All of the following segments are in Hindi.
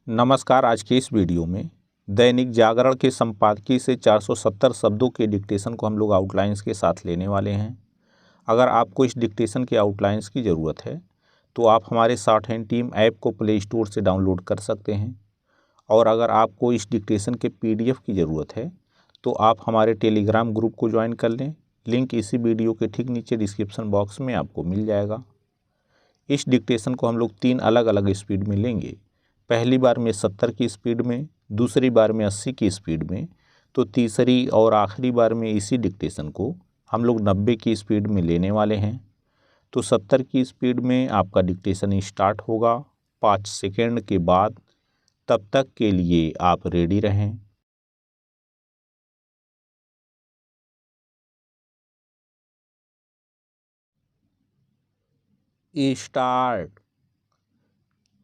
नमस्कार। आज की इस वीडियो में दैनिक जागरण के संपादकीय से 470 शब्दों के डिक्टेशन को हम लोग आउटलाइंस के साथ लेने वाले हैं। अगर आपको इस डिक्टेशन के आउटलाइंस की ज़रूरत है तो आप हमारे शॉर्ट हैंड टीम ऐप को प्ले स्टोर से डाउनलोड कर सकते हैं, और अगर आपको इस डिक्टेशन के PDF की ज़रूरत है तो आप हमारे टेलीग्राम ग्रुप को ज्वाइन कर लें। लिंक इसी वीडियो के ठीक नीचे डिस्क्रिप्शन बॉक्स में आपको मिल जाएगा। इस डिक्टेशन को हम लोग 3 अलग अलग स्पीड में लेंगे। पहली बार में 70 की स्पीड में, दूसरी बार में 80 की स्पीड में, तो तीसरी और आखिरी बार में इसी डिक्टेशन को हम लोग 90 की स्पीड में लेने वाले हैं। तो 70 की स्पीड में आपका डिक्टेशन स्टार्ट होगा 5 सेकेंड के बाद। तब तक के लिए आप रेडी रहें। स्टार्ट।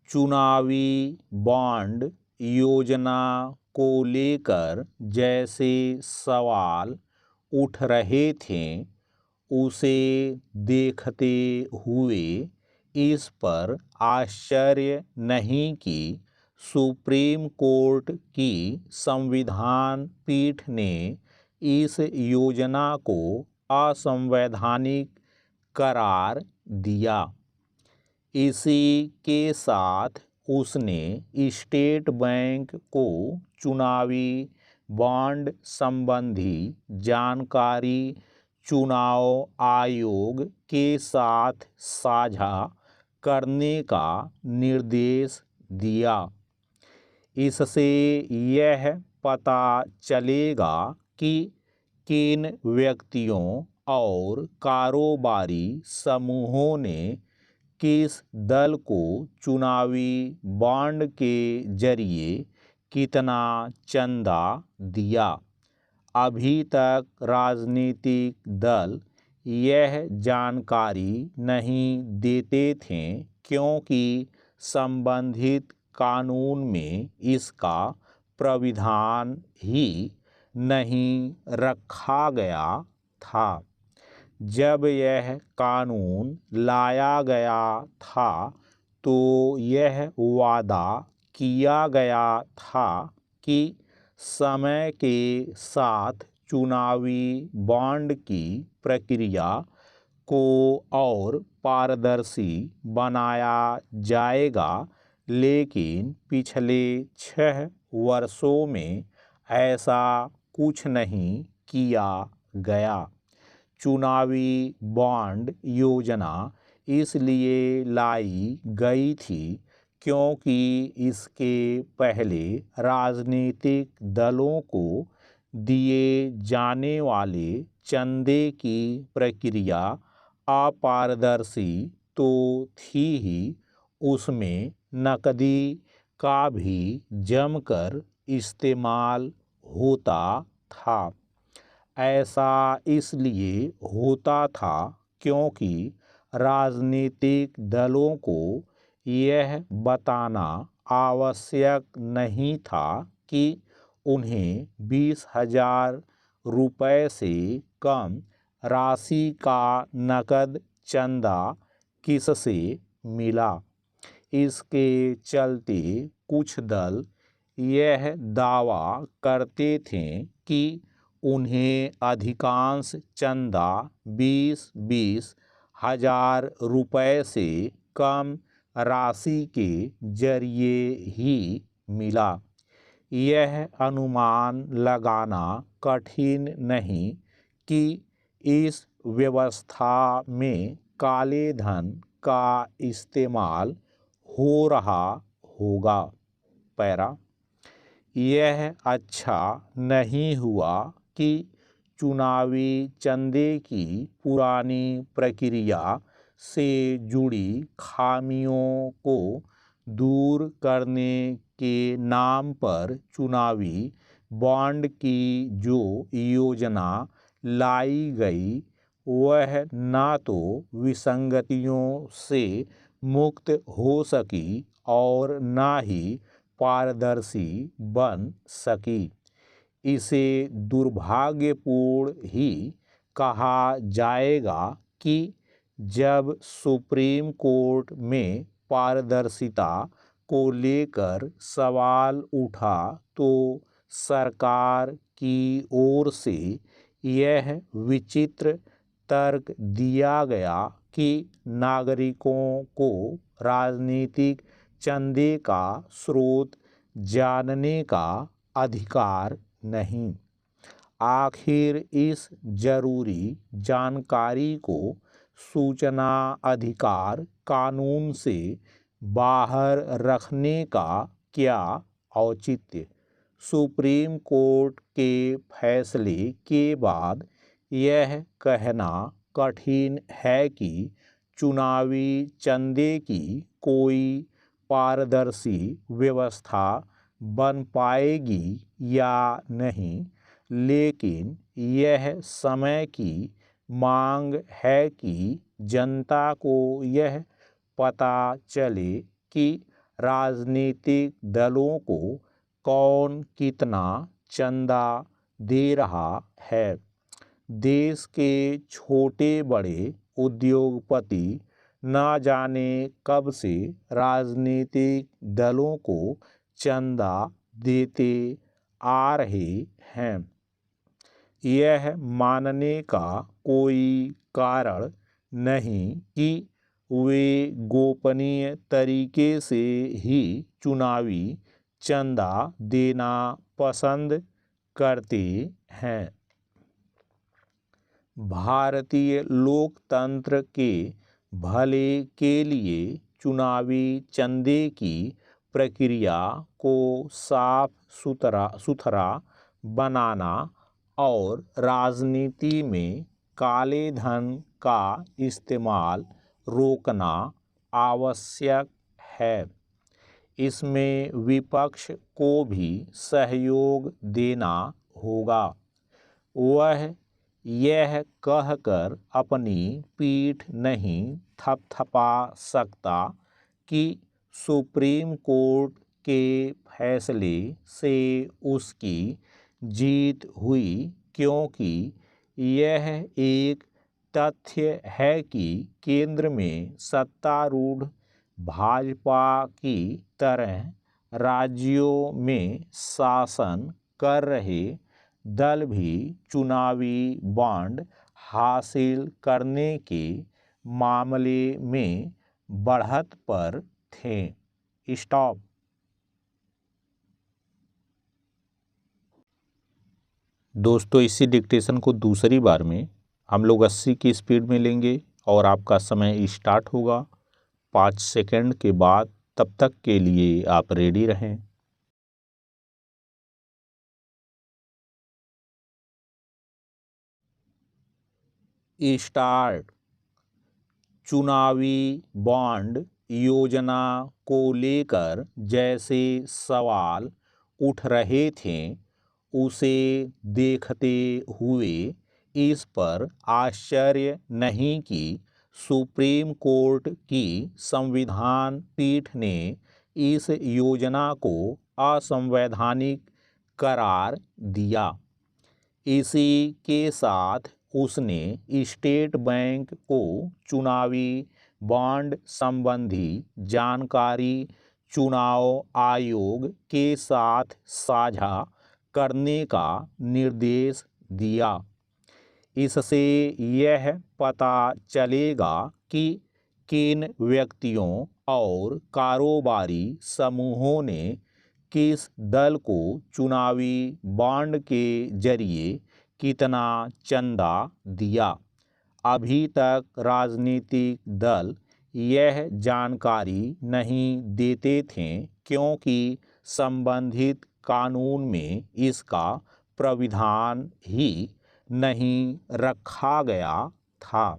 चुनावी बॉन्ड योजना को लेकर जैसे सवाल उठ रहे थे, उसे देखते हुए इस पर आश्चर्य नहीं कि सुप्रीम कोर्ट की संविधान पीठ ने इस योजना को असंवैधानिक करार दिया। इसी के साथ उसने स्टेट बैंक को चुनावी बॉन्ड संबंधी जानकारी चुनाव आयोग के साथ साझा करने का निर्देश दिया। इससे यह पता चलेगा कि किन व्यक्तियों और कारोबारी समूहों ने किस दल को चुनावी बॉन्ड के जरिए कितना चंदा दिया। अभी तक राजनीतिक दल यह जानकारी नहीं देते थे क्योंकि संबंधित कानून में इसका प्राविधान ही नहीं रखा गया था। जब यह कानून लाया गया था तो यह वादा किया गया था कि समय के साथ चुनावी बॉन्ड की प्रक्रिया को और पारदर्शी बनाया जाएगा, लेकिन पिछले 6 वर्षों में ऐसा कुछ नहीं किया गया। चुनावी बॉन्ड योजना इसलिए लाई गई थी क्योंकि इसके पहले राजनीतिक दलों को दिए जाने वाले चंदे की प्रक्रिया अपारदर्शी तो थी ही, उसमें नकदी का भी जमकर इस्तेमाल होता था। ऐसा इसलिए होता था क्योंकि राजनीतिक दलों को यह बताना आवश्यक नहीं था कि उन्हें 20,000 रुपये से कम राशि का नकद चंदा किससे मिला। इसके चलते कुछ दल यह दावा करते थे कि उन्हें अधिकांश चंदा 20-20 हजार रुपये से कम राशि के जरिए ही मिला। यह अनुमान लगाना कठिन नहीं कि इस व्यवस्था में काले धन का इस्तेमाल हो रहा होगा। पैरा। यह अच्छा नहीं हुआ कि चुनावी चंदे की पुरानी प्रक्रिया से जुड़ी खामियों को दूर करने के नाम पर चुनावी बॉन्ड की जो योजना लाई गई वह ना तो विसंगतियों से मुक्त हो सकी और ना ही पारदर्शी बन सकी। इसे दुर्भाग्यपूर्ण ही कहा जाएगा कि जब सुप्रीम कोर्ट में पारदर्शिता को लेकर सवाल उठा तो सरकार की ओर से यह विचित्र तर्क दिया गया कि नागरिकों को राजनीतिक चंदे का स्रोत जानने का अधिकार नहीं। आखिर इस जरूरी जानकारी को सूचना अधिकार कानून से बाहर रखने का क्या औचित्य। सुप्रीम कोर्ट के फैसले के बाद यह कहना कठिन है कि चुनावी चंदे की कोई पारदर्शी व्यवस्था बन पाएगी या नहीं, लेकिन यह समय की मांग है कि जनता को यह पता चले कि राजनीतिक दलों को कौन कितना चंदा दे रहा है। देश के छोटे बड़े उद्योगपति न जाने कब से राजनीतिक दलों को चंदा देते आ रहे हैं। यह मानने का कोई कारण नहीं कि वे गोपनीय तरीके से ही चुनावी चंदा देना पसंद करते हैं। भारतीय लोकतंत्र के भले के लिए चुनावी चंदे की प्रक्रिया को साफ सुथरा बनाना और राजनीति में काले धन का इस्तेमाल रोकना आवश्यक है। इसमें विपक्ष को भी सहयोग देना होगा। वह यह कहकर अपनी पीठ नहीं थपथपा सकता कि सुप्रीम कोर्ट के फैसले से उसकी जीत हुई, क्योंकि यह एक तथ्य है कि केंद्र में सत्तारूढ़ भाजपा की तरह राज्यों में शासन कर रहे दल भी चुनावी बॉन्ड हासिल करने के मामले में बढ़त पर थे। स्टॉप। दोस्तों, इसी डिक्टेशन को दूसरी बार में हम लोग 80 की स्पीड में लेंगे और आपका समय स्टार्ट होगा 5 सेकंड के बाद। तब तक के लिए आप रेडी रहें। स्टार्ट। चुनावी बॉन्ड योजना को लेकर जैसे सवाल उठ रहे थे, उसे देखते हुए इस पर आश्चर्य नहीं कि सुप्रीम कोर्ट की संविधान पीठ ने इस योजना को असंवैधानिक करार दिया। इसी के साथ उसने स्टेट बैंक को चुनावी बॉन्ड संबंधी जानकारी चुनाव आयोग के साथ साझा करने का निर्देश दिया। इससे यह पता चलेगा कि किन व्यक्तियों और कारोबारी समूहों ने किस दल को चुनावी बॉन्ड के जरिए कितना चंदा दिया। अभी तक राजनीतिक दल यह जानकारी नहीं देते थे, क्योंकि संबंधित कानून में इसका प्राविधान ही नहीं रखा गया था।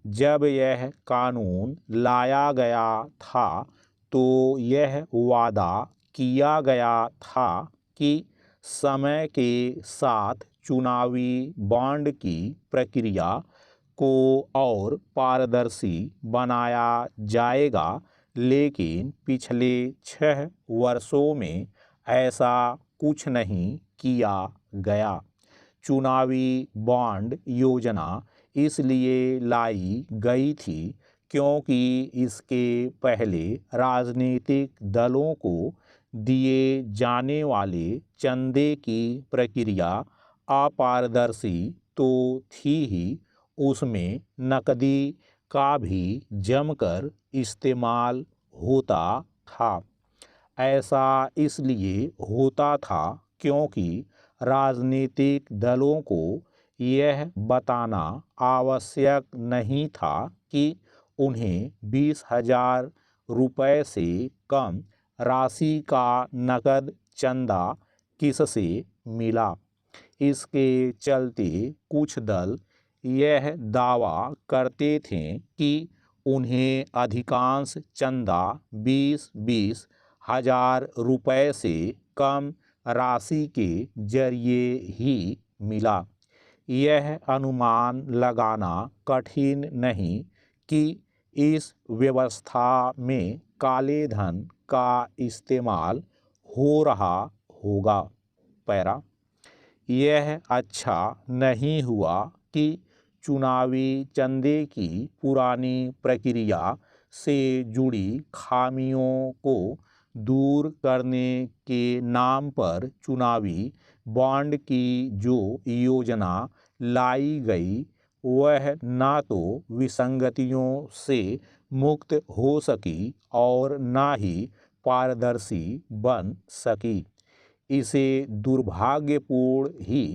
जब यह कानून लाया गया था तो यह वादा किया गया था कि समय के साथ चुनावी बॉन्ड की प्रक्रिया को और पारदर्शी बनाया जाएगा, लेकिन पिछले 6 वर्षों में ऐसा कुछ नहीं किया गया। चुनावी बॉन्ड योजना इसलिए लाई गई थी क्योंकि इसके पहले राजनीतिक दलों को दिए जाने वाले चंदे की प्रक्रिया अपारदर्शी तो थी ही, उसमें नकदी का भी जमकर इस्तेमाल होता था। ऐसा इसलिए होता था क्योंकि राजनीतिक दलों को यह बताना आवश्यक नहीं था कि उन्हें 20,000 रुपये से कम राशि का नकद चंदा किससे मिला। इसके चलते कुछ दल यह दावा करते थे कि उन्हें अधिकांश चंदा 20-20 हजार रुपये से कम राशि के जरिए ही मिला। यह अनुमान लगाना कठिन नहीं कि इस व्यवस्था में काले धन का इस्तेमाल हो रहा होगा। पैरा, यह अच्छा नहीं हुआ कि चुनावी चंदे की पुरानी प्रक्रिया से जुड़ी खामियों को दूर करने के नाम पर चुनावी बॉन्ड की जो योजना लाई गई वह ना तो विसंगतियों से मुक्त हो सकी और ना ही पारदर्शी बन सकी। इसे दुर्भाग्यपूर्ण ही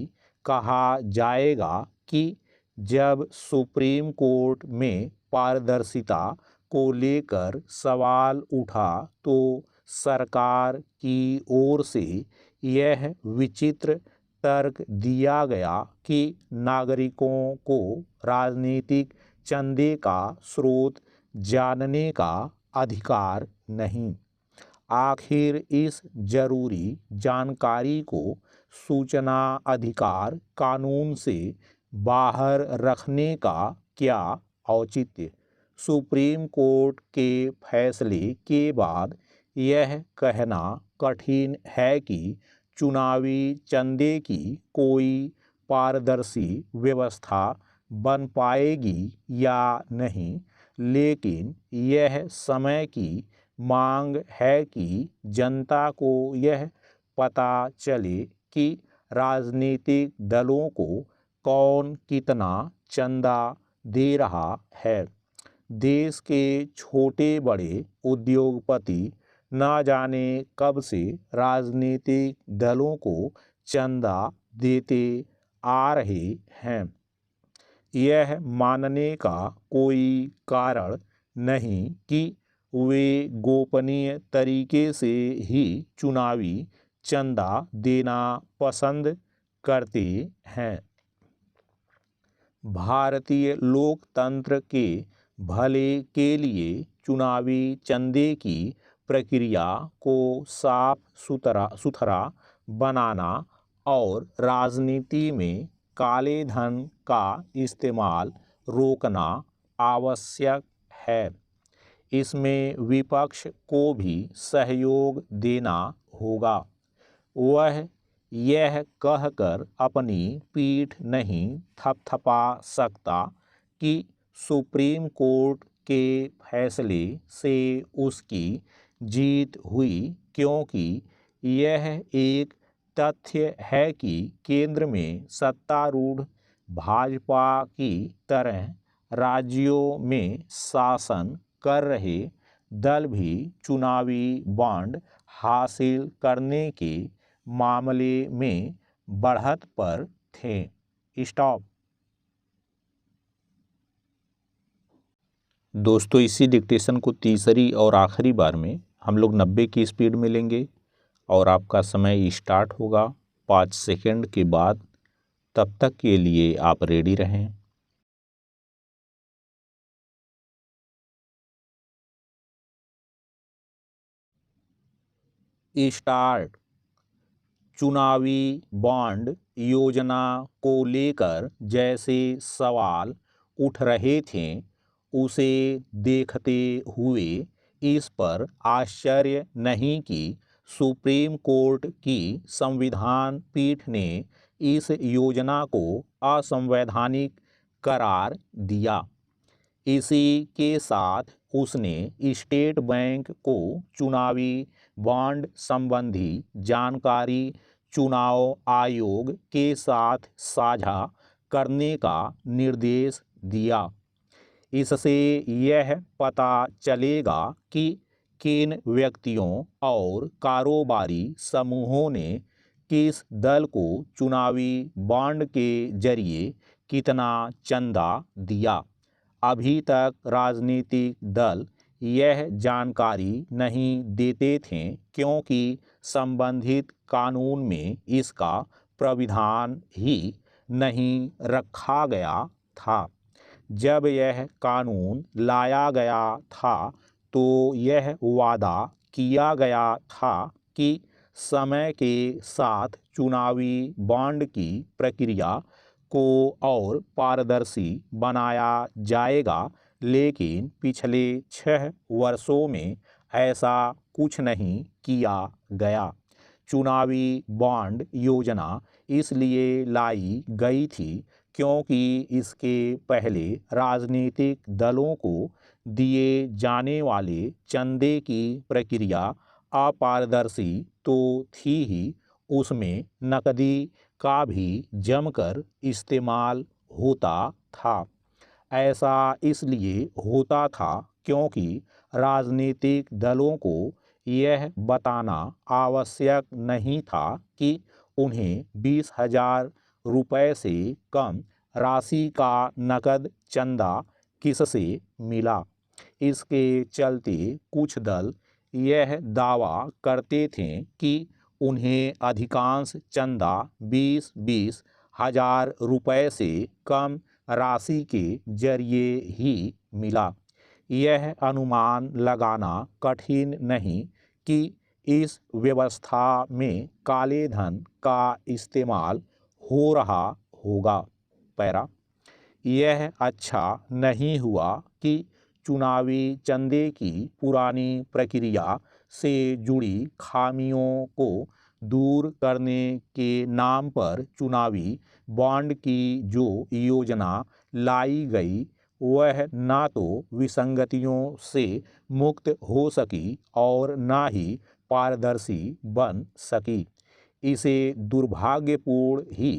कहा जाएगा कि जब सुप्रीम कोर्ट में पारदर्शिता को लेकर सवाल उठा तो सरकार की ओर से यह विचित्र तर्क दिया गया कि नागरिकों को राजनीतिक चंदे का स्रोत जानने का अधिकार नहीं। आखिर इस जरूरी जानकारी को सूचना अधिकार कानून से बाहर रखने का क्या औचित्य। सुप्रीम कोर्ट के फैसले के बाद यह कहना कठिन है कि चुनावी चंदे की कोई पारदर्शी व्यवस्था बन पाएगी या नहीं, लेकिन यह समय की मांग है कि जनता को यह पता चले कि राजनीतिक दलों को कौन कितना चंदा दे रहा है। देश के छोटे बड़े उद्योगपति न जाने कब से राजनीतिक दलों को चंदा देते आ रहे हैं। यह मानने का कोई कारण नहीं कि वे गोपनीय तरीके से ही चुनावी चंदा देना पसंद करते हैं। भारतीय लोकतंत्र के भले के लिए चुनावी चंदे की प्रक्रिया को साफ सुथरा बनाना और राजनीति में काले धन का इस्तेमाल रोकना आवश्यक है। इसमें विपक्ष को भी सहयोग देना होगा। वह यह कहकर अपनी पीठ नहीं थपथपा सकता कि सुप्रीम कोर्ट के फैसले से उसकी जीत हुई, क्योंकि यह एक तथ्य है कि केंद्र में सत्तारूढ़ भाजपा की तरह राज्यों में शासन कर रहे दल भी चुनावी बॉन्ड हासिल करने के मामले में बढ़त पर थे। स्टॉप। दोस्तों, इसी डिक्टेशन को तीसरी और आखिरी बार में हम लोग 90 की स्पीड में लेंगे और आपका समय स्टार्ट होगा 5 सेकंड के बाद। तब तक के लिए आप रेडी रहें। स्टार्ट। चुनावी बॉन्ड योजना को लेकर जैसे सवाल उठ रहे थे उसे देखते हुए इस पर आश्चर्य नहीं कि सुप्रीम कोर्ट की संविधान पीठ ने इस योजना को असंवैधानिक करार दिया। इसी के साथ उसने स्टेट बैंक को चुनावी बॉन्ड संबंधी जानकारी चुनाव आयोग के साथ साझा करने का निर्देश दिया। इससे यह पता चलेगा कि किन व्यक्तियों और कारोबारी समूहों ने किस दल को चुनावी बॉन्ड के जरिए कितना चंदा दिया। अभी तक राजनीतिक दल यह जानकारी नहीं देते थे क्योंकि संबंधित कानून में इसका प्राविधान ही नहीं रखा गया था। जब यह कानून लाया गया था तो यह वादा किया गया था कि समय के साथ चुनावी बॉन्ड की प्रक्रिया को और पारदर्शी बनाया जाएगा, लेकिन पिछले 6 वर्षों में ऐसा कुछ नहीं किया गया। चुनावी बॉन्ड योजना इसलिए लाई गई थी क्योंकि इसके पहले राजनीतिक दलों को दिए जाने वाले चंदे की प्रक्रिया अपारदर्शी तो थी ही, उसमें नकदी का भी जमकर इस्तेमाल होता था। ऐसा इसलिए होता था क्योंकि राजनीतिक दलों को यह बताना आवश्यक नहीं था कि उन्हें 20,000 रुपये से कम राशि का नकद चंदा किससे मिला। इसके चलते कुछ दल यह दावा करते थे कि उन्हें अधिकांश चंदा 20-20 हजार रुपये से कम राशि के जरिए ही मिला। यह अनुमान लगाना कठिन नहीं कि इस व्यवस्था में काले धन का इस्तेमाल हो रहा होगा। पैरा, यह अच्छा नहीं हुआ कि चुनावी चंदे की पुरानी प्रक्रिया से जुड़ी खामियों को दूर करने के नाम पर चुनावी बॉन्ड की जो योजना लाई गई वह ना तो विसंगतियों से मुक्त हो सकी और ना ही पारदर्शी बन सकी। इसे दुर्भाग्यपूर्ण ही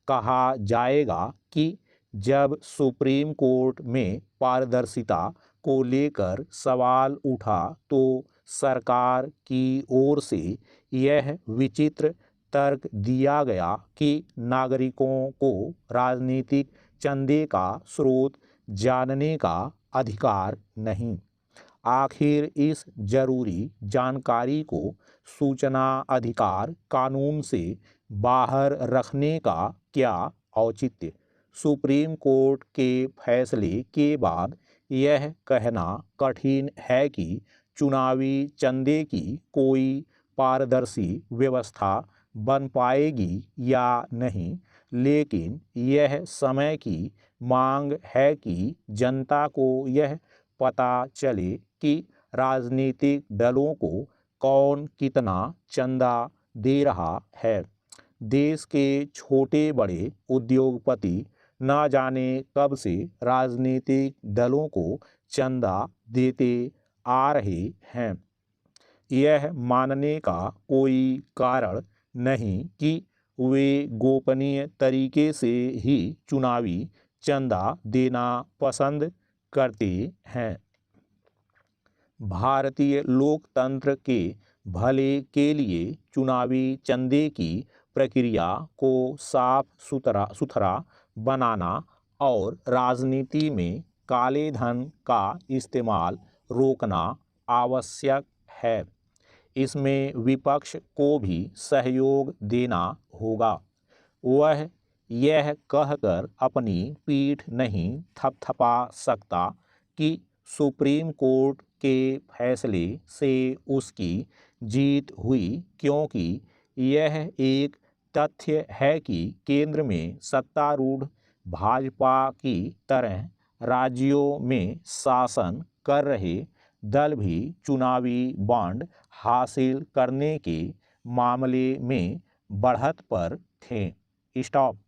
कहा जाएगा कि जब सुप्रीम कोर्ट में पारदर्शिता को लेकर सवाल उठा तो सरकार की ओर से यह विचित्र तर्क दिया गया कि नागरिकों को राजनीतिक चंदे का स्रोत जानने का अधिकार नहीं। आखिर इस जरूरी जानकारी को सूचना अधिकार कानून से बाहर रखने का क्या औचित्य। सुप्रीम कोर्ट के फैसले के बाद यह कहना कठिन है कि चुनावी चंदे की कोई पारदर्शी व्यवस्था बन पाएगी या नहीं, लेकिन यह समय की मांग है कि जनता को यह पता चले कि राजनीतिक दलों को कौन कितना चंदा दे रहा है। देश के छोटे बड़े उद्योगपति न जाने कब से राजनीतिक दलों को चंदा देते आ रहे हैं। यह मानने का कोई कारण नहीं कि वे गोपनीय तरीके से ही चुनावी चंदा देना पसंद करते हैं। भारतीय लोकतंत्र के भले के लिए चुनावी चंदे की प्रक्रिया को साफ सुथरा बनाना और राजनीति में काले धन का इस्तेमाल रोकना आवश्यक है। इसमें विपक्ष को भी सहयोग देना होगा। वह यह कहकर अपनी पीठ नहीं थपथपा सकता कि सुप्रीम कोर्ट के फैसले से उसकी जीत हुई, क्योंकि यह एक तथ्य है कि केंद्र में सत्तारूढ़ भाजपा की तरह राज्यों में शासन कर रहे दल भी चुनावी बॉन्ड हासिल करने के मामले में बढ़त पर थे। स्टॉप।